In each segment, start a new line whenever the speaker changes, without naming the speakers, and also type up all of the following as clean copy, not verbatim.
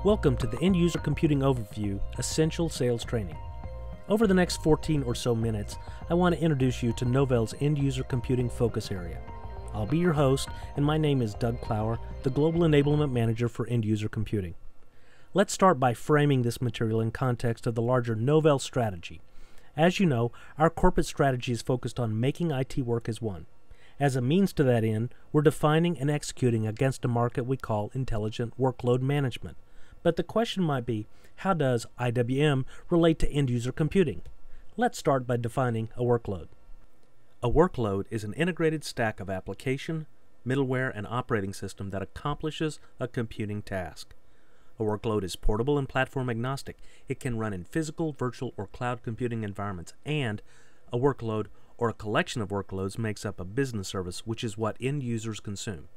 Welcome to the End User Computing Overview Essential Sales Training. Over the next 14 or so minutes, I want to introduce you to Novell's End User Computing Focus Area. I'll be your host, and my name is Doug Clower, the Global Enablement Manager for End User Computing. Let's start by framing this material in context of the larger Novell strategy. As you know, our corporate strategy is focused on making IT work as one. As a means to that end, we're defining and executing against a market we call intelligent workload management. But the question might be, how does IWM relate to end-user computing? Let's start by defining a workload. A workload is an integrated stack of application, middleware, and operating system that accomplishes a computing task. A workload is portable and platform agnostic. It can run in physical, virtual, or cloud computing environments, and a workload or a collection of workloads makes up a business service, which is what end users consume.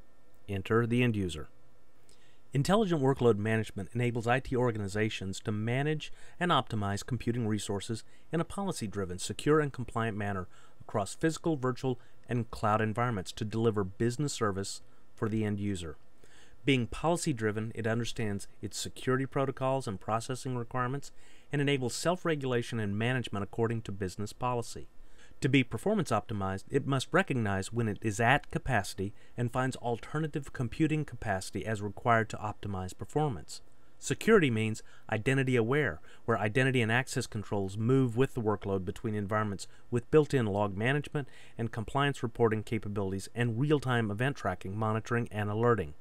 Enter the end user. Intelligent workload management enables IT organizations to manage and optimize computing resources in a policy-driven, secure, and compliant manner across physical, virtual, and cloud environments to deliver business service for the end user. Being policy-driven, it understands its security protocols and processing requirements and enables self-regulation and management according to business policy. To be performance optimized, it must recognize when it is at capacity and finds alternative computing capacity as required to optimize performance. Security means identity aware, where identity and access controls move with the workload between environments with built-in log management and compliance reporting capabilities and real-time event tracking, monitoring, and alerting.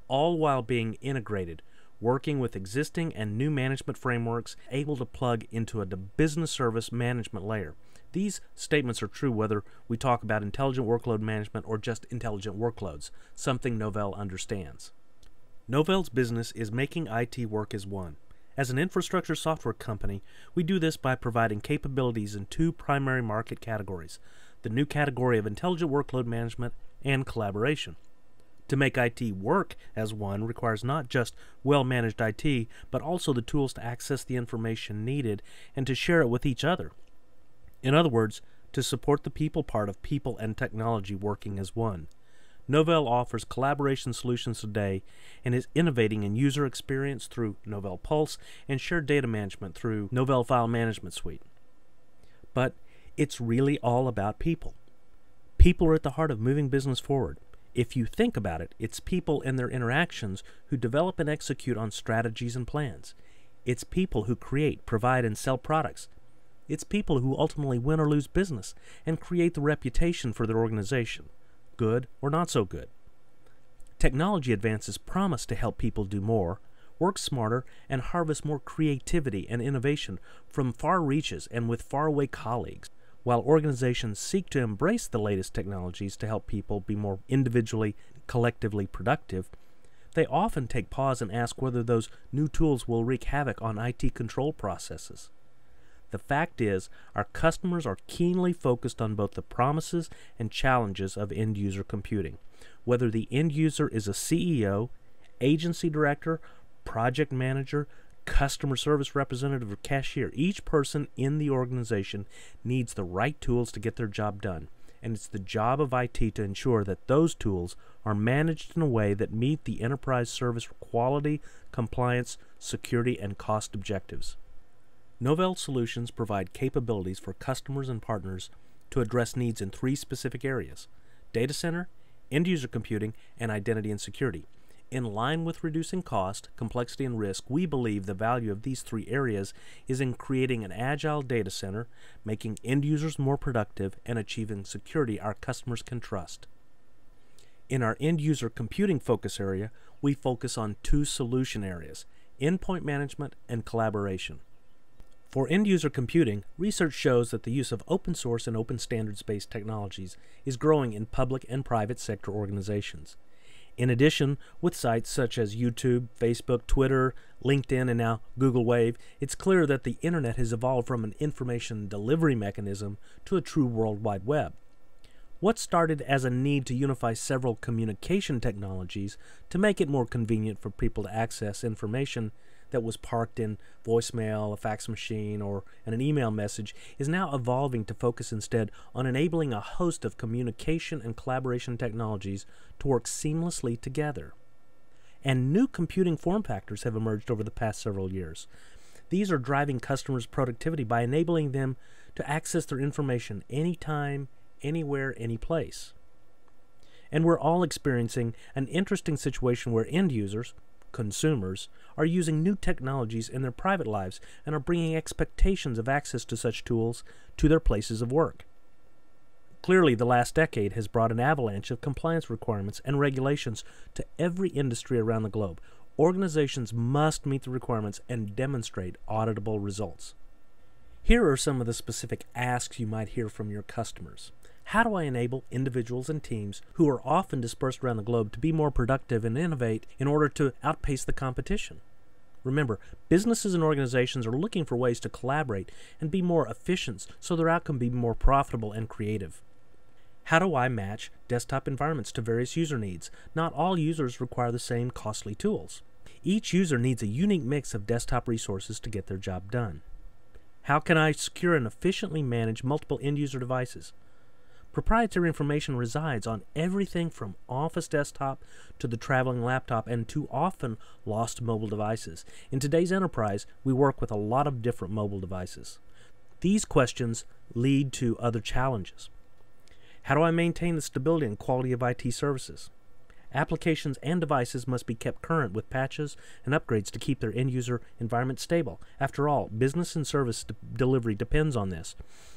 All while being integrated, working with existing and new management frameworks able to plug into a business service management layer. These statements are true whether we talk about intelligent workload management or just intelligent workloads, something Novell understands. Novell's business is making IT work as one. As an infrastructure software company, we do this by providing capabilities in two primary market categories, the new category of intelligent workload management and collaboration. To make IT work as one requires not just well-managed IT, but also the tools to access the information needed and to share it with each other. In other words, to support the people part of people and technology working as one. Novell offers collaboration solutions today and is innovating in user experience through Novell Pulse and shared data management through Novell File Management Suite. But it's really all about people. People are at the heart of moving business forward. If you think about it, it's people and their interactions who develop and execute on strategies and plans. It's people who create, provide, and sell products. It's people who ultimately win or lose business and create the reputation for their organization, good or not so good. Technology advances promise to help people do more, work smarter, and harvest more creativity and innovation from far reaches and with faraway colleagues. While organizations seek to embrace the latest technologies to help people be more individually, collectively productive, they often take pause and ask whether those new tools will wreak havoc on IT control processes. The fact is, our customers are keenly focused on both the promises and challenges of end-user computing. Whether the end user is a CEO, agency director, project manager, customer service representative, or cashier, each person in the organization needs the right tools to get their job done. And it's the job of IT to ensure that those tools are managed in a way that meet the enterprise service quality, compliance, security, and cost objectives. Novell solutions provide capabilities for customers and partners to address needs in three specific areas: data center, end-user computing, and identity and security. In line with reducing cost, complexity, and risk, we believe the value of these three areas is in creating an agile data center, making end users more productive, and achieving security our customers can trust. In our end-user computing focus area, we focus on two solution areas: endpoint management and collaboration. For end-user computing, research shows that the use of open source and open standards-based technologies is growing in public and private sector organizations. In addition, with sites such as YouTube, Facebook, Twitter, LinkedIn, and now Google Wave, it's clear that the Internet has evolved from an information delivery mechanism to a true World Wide Web. What started as a need to unify several communication technologies to make it more convenient for people to access information that was parked in voicemail, a fax machine, or an email message is now evolving to focus instead on enabling a host of communication and collaboration technologies to work seamlessly together. and new computing form factors have emerged over the past several years. These are driving customers' productivity by enabling them to access their information anytime, anywhere, any place. And we're all experiencing an interesting situation where end users, consumers, are using new technologies in their private lives and are bringing expectations of access to such tools to their places of work. Clearly, the last decade has brought an avalanche of compliance requirements and regulations to every industry around the globe. Organizations must meet the requirements and demonstrate auditable results. Here are some of the specific asks you might hear from your customers. How do I enable individuals and teams who are often dispersed around the globe to be more productive and innovate in order to outpace the competition? Remember, businesses and organizations are looking for ways to collaborate and be more efficient so their outcome be more profitable and creative. How do I match desktop environments to various user needs? Not all users require the same costly tools. Each user needs a unique mix of desktop resources to get their job done. How can I secure and efficiently manage multiple end-user devices? Proprietary information resides on everything from office desktop to the traveling laptop and too often lost mobile devices. In today's enterprise, we work with a lot of different mobile devices. These questions lead to other challenges. How do I maintain the stability and quality of IT services? Applications and devices must be kept current with patches and upgrades to keep their end-user environment stable. After all, business and service delivery depends on this.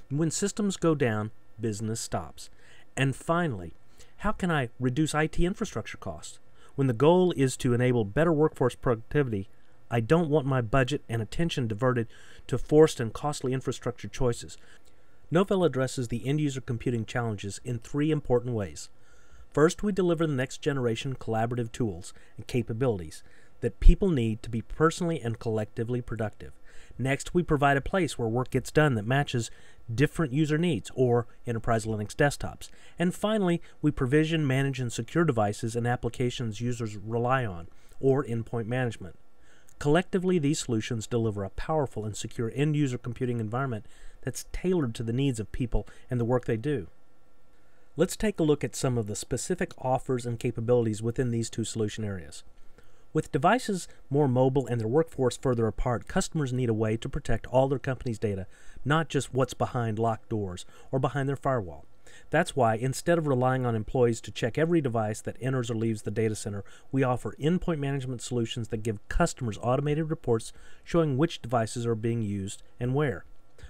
When systems go down, business stops. And finally, how can I reduce IT infrastructure costs? When the goal is to enable better workforce productivity, I don't want my budget and attention diverted to forced and costly infrastructure choices. Novell addresses the end-user computing challenges in three important ways. First, we deliver the next-generation collaborative tools and capabilities that people need to be personally and collectively productive. Next, we provide a place where work gets done that matches different user needs, or enterprise Linux desktops. And finally, we provision, manage, and secure devices and applications users rely on, or endpoint management. Collectively, these solutions deliver a powerful and secure end-user computing environment that's tailored to the needs of people and the work they do. Let's take a look at some of the specific offers and capabilities within these two solution areas. With devices more mobile and their workforce further apart, customers need a way to protect all their company's data, not just what's behind locked doors or behind their firewall. That's why, instead of relying on employees to check every device that enters or leaves the data center, we offer endpoint management solutions that give customers automated reports showing which devices are being used and where.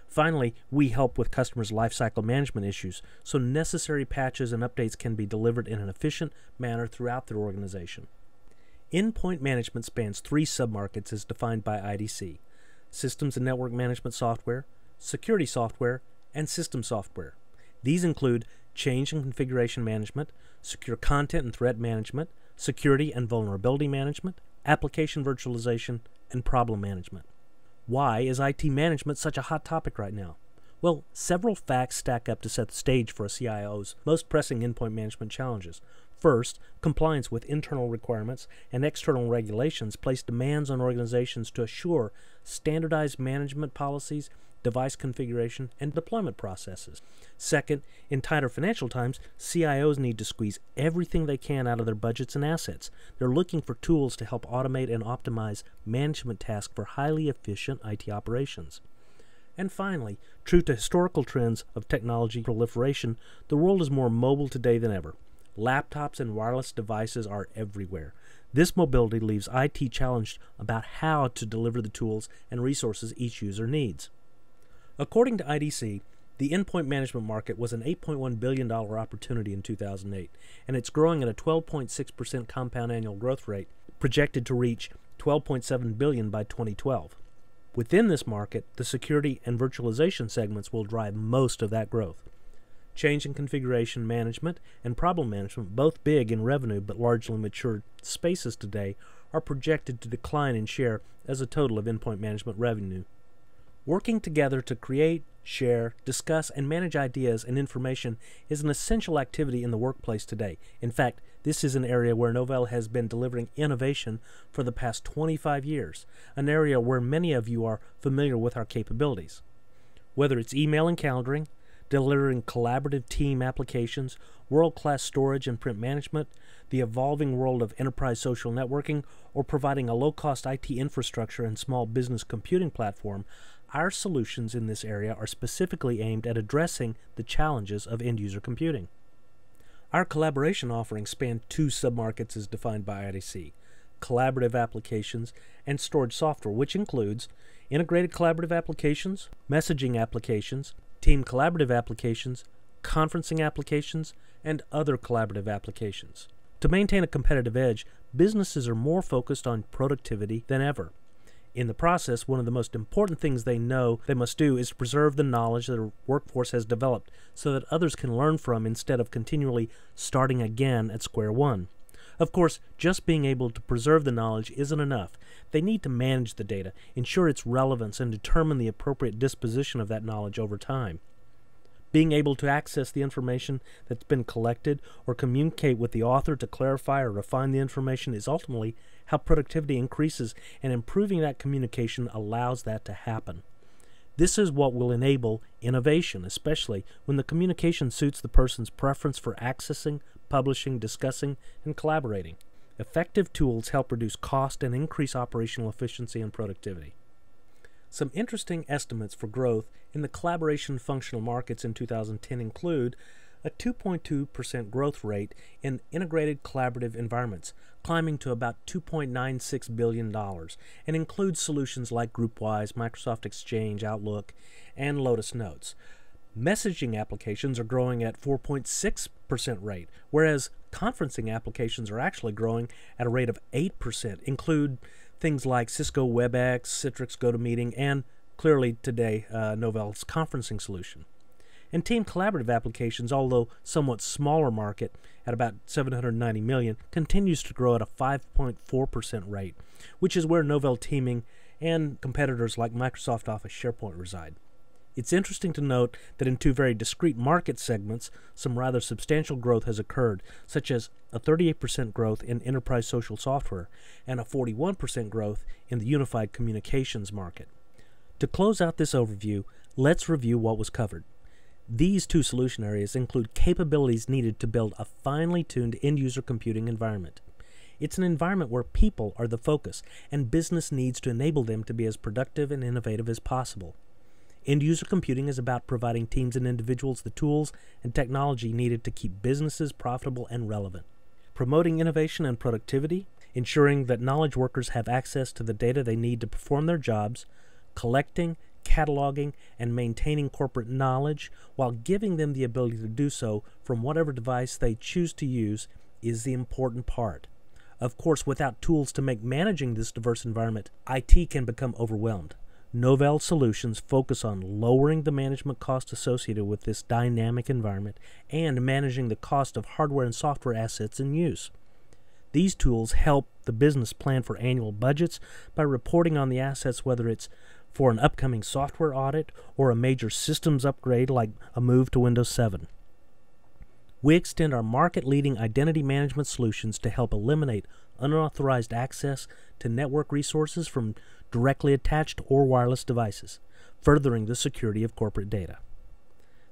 Finally, we help with customers' lifecycle management issues, so necessary patches and updates can be delivered in an efficient manner throughout their organization. Endpoint management spans three submarkets as defined by IDC: systems and network management software, security software, and system software. These include change and configuration management, secure content and threat management, security and vulnerability management, application virtualization, and problem management. Why is IT management such a hot topic right now? Well, several facts stack up to set the stage for a CIO's most pressing endpoint management challenges. First, compliance with internal requirements and external regulations place demands on organizations to assure standardized management policies, device configuration, and deployment processes. Second, in tighter financial times, CIOs need to squeeze everything they can out of their budgets and assets. They're looking for tools to help automate and optimize management tasks for highly efficient IT operations. And finally, true to historical trends of technology proliferation, the world is more mobile today than ever. Laptops and wireless devices are everywhere. This mobility leaves IT challenged about how to deliver the tools and resources each user needs. According to IDC, the endpoint management market was an $8.1 billion opportunity in 2008, and it's growing at a 12.6% compound annual growth rate, projected to reach $12.7 billion by 2012. Within this market, the security and virtualization segments will drive most of that growth. Change and configuration management and problem management, both big in revenue but largely mature spaces today, are projected to decline in share as a total of endpoint management revenue. Working together to create, share, discuss, and manage ideas and information is an essential activity in the workplace today. In fact, this is an area where Novell has been delivering innovation for the past 25 years, an area where many of you are familiar with our capabilities. Whether it's email and calendaring, delivering collaborative team applications, world-class storage and print management, the evolving world of enterprise social networking, or providing a low-cost IT infrastructure and small business computing platform, our solutions in this area are specifically aimed at addressing the challenges of end-user computing. Our collaboration offerings span two submarkets as defined by IDC: collaborative applications and storage software, which includes integrated collaborative applications, messaging applications, team collaborative applications, conferencing applications, and other collaborative applications. To maintain a competitive edge, businesses are more focused on productivity than ever. In the process, one of the most important things they know they must do is preserve the knowledge that a workforce has developed so that others can learn from instead of continually starting again at square one. Of course, just being able to preserve the knowledge isn't enough. They need to manage the data, ensure its relevance, and determine the appropriate disposition of that knowledge over time. Being able to access the information that's been collected or communicate with the author to clarify or refine the information is ultimately how productivity increases, and improving that communication allows that to happen. This is what will enable innovation, especially when the communication suits the person's preference for accessing, publishing, discussing, and collaborating. Effective tools help reduce cost and increase operational efficiency and productivity. Some interesting estimates for growth in the collaboration functional markets in 2010 include a 2.2% growth rate in integrated collaborative environments, climbing to about $2.96 billion, and includes solutions like GroupWise, Microsoft Exchange, Outlook, and Lotus Notes. Messaging applications are growing at 4.6% rate, whereas conferencing applications are actually growing at a rate of 8%, include things like Cisco WebEx, Citrix GoToMeeting, and clearly today Novell's conferencing solution. And team collaborative applications, although somewhat smaller market at about $790 million, continues to grow at a 5.4% rate, which is where Novell Teaming and competitors like Microsoft Office SharePoint reside. It's interesting to note that in two very discrete market segments, some rather substantial growth has occurred, such as a 38% growth in enterprise social software and a 41% growth in the unified communications market. To close out this overview, let's review what was covered. These two solution areas include capabilities needed to build a finely tuned end-user computing environment. It's an environment where people are the focus, and business needs to enable them to be as productive and innovative as possible. End-user computing is about providing teams and individuals the tools and technology needed to keep businesses profitable and relevant. Promoting innovation and productivity, ensuring that knowledge workers have access to the data they need to perform their jobs, collecting, cataloging, and maintaining corporate knowledge while giving them the ability to do so from whatever device they choose to use is the important part. Of course, without tools to make managing this diverse environment, IT can become overwhelmed. Novell solutions focus on lowering the management cost associated with this dynamic environment and managing the cost of hardware and software assets in use. These tools help the business plan for annual budgets by reporting on the assets, whether it's for an upcoming software audit or a major systems upgrade like a move to Windows 7. We extend our market-leading identity management solutions to help eliminate unauthorized access to network resources from directly attached or wireless devices, furthering the security of corporate data.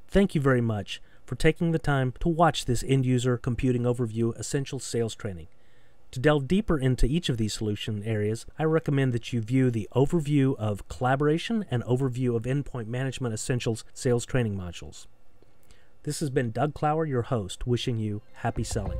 Thank you very much for taking the time to watch this end-user computing overview essential sales training. To delve deeper into each of these solution areas, I recommend that you view the Overview of Collaboration and Overview of Endpoint Management Essentials sales training modules. This has been Doug Clower, your host, wishing you happy selling.